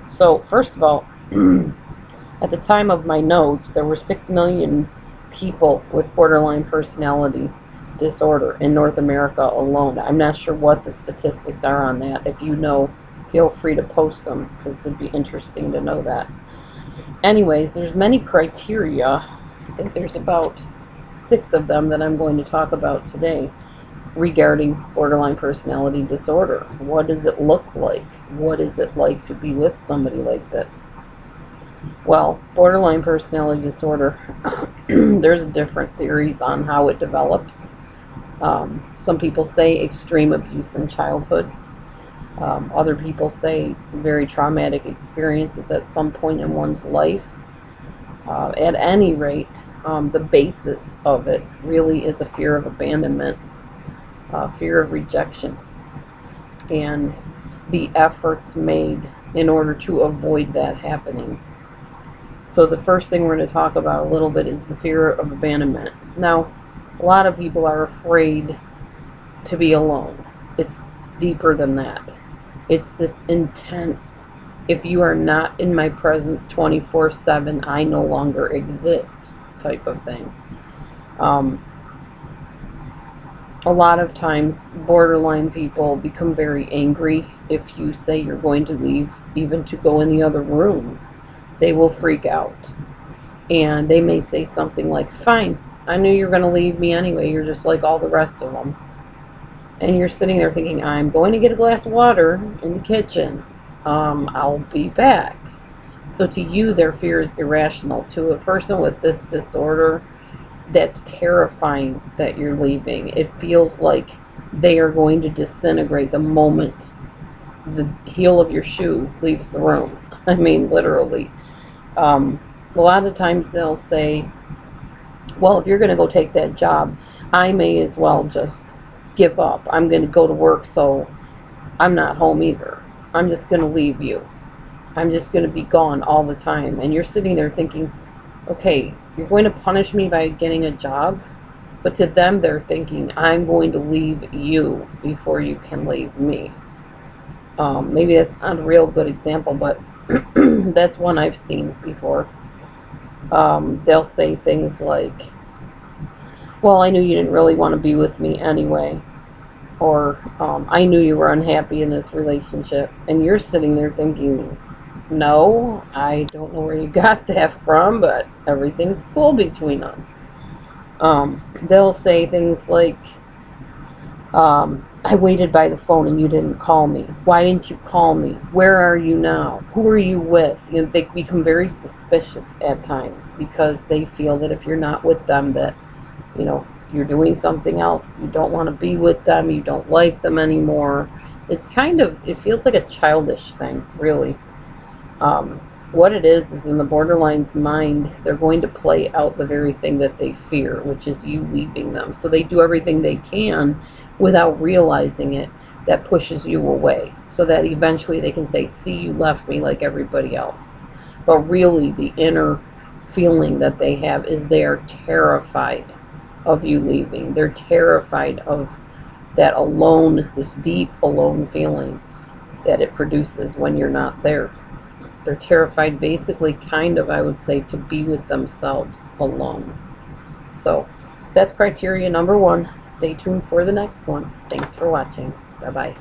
So, first of all, at the time of my notes, there were 6 million people with borderline personality disorder in North America alone. I'm not sure what the statistics are on that. If you know, feel free to post them, because it'd be interesting to know that. Anyways, there's many criteria. I think there's about 6 of them that I'm going to talk about today regarding borderline personality disorder. What does it look like? What is it like to be with somebody like this? Well, borderline personality disorder, there's different theories on how it develops. Some people say extreme abuse in childhood. Other people say very traumatic experiences at some point in one's life. At any rate, the basis of it really is a fear of abandonment, fear of rejection, and the efforts made in order to avoid that happening. So the first thing we're going to talk about a little bit is the fear of abandonment. Now, a lot of people are afraid to be alone. It's deeper than that. It's this intense, if you are not in my presence 24/7, I no longer exist type of thing. A lot of times, borderline people become very angry if you say you're going to leave, even to go in the other room. They will freak out. And they may say something like, fine, I knew you were going to leave me anyway. You're just like all the rest of them. And you're sitting there thinking, I'm going to get a glass of water in the kitchen. I'll be back. So to you, their fear is irrational. To a person with this disorder, that's terrifying that you're leaving. It feels like they are going to disintegrate the moment the heel of your shoe leaves the room. I mean, literally. A lot of times they'll say, well, if you're going to go take that job, I may as well just give up. I'm going to go to work, so I'm not home either. I'm just going to leave you. I'm just going to be gone all the time. And you're sitting there thinking, okay, you're going to punish me by getting a job? But to them, they're thinking, I'm going to leave you before you can leave me. Maybe that's not a real good example, but that's one I've seen before. They'll say things like, well, I knew you didn't really want to be with me anyway. Or, I knew you were unhappy in this relationship. And you're sitting there thinking, no, I don't know where you got that from, but everything's cool between us. They'll say things like, I waited by the phone and you didn't call me. Why didn't you call me? Where are you now? Who are you with? You know, they become very suspicious at times because they feel that if you're not with them, that, you know, you're doing something else. You don't want to be with them. You don't like them anymore. It's kind of, it feels like a childish thing, really. What it is in the borderline's mind, they're going to play out the very thing that they fear, which is you leaving them. So they do everything they can without realizing it that pushes you away, so that eventually they can say, see, you left me like everybody else. But really the inner feeling that they have is they are terrified of you leaving. They're terrified of that alone, this deep alone feeling that it produces when you're not there. They're terrified, basically, kind of, I would say, to be with themselves alone. So that's criteria number 1. Stay tuned for the next one. Thanks for watching. Bye-bye.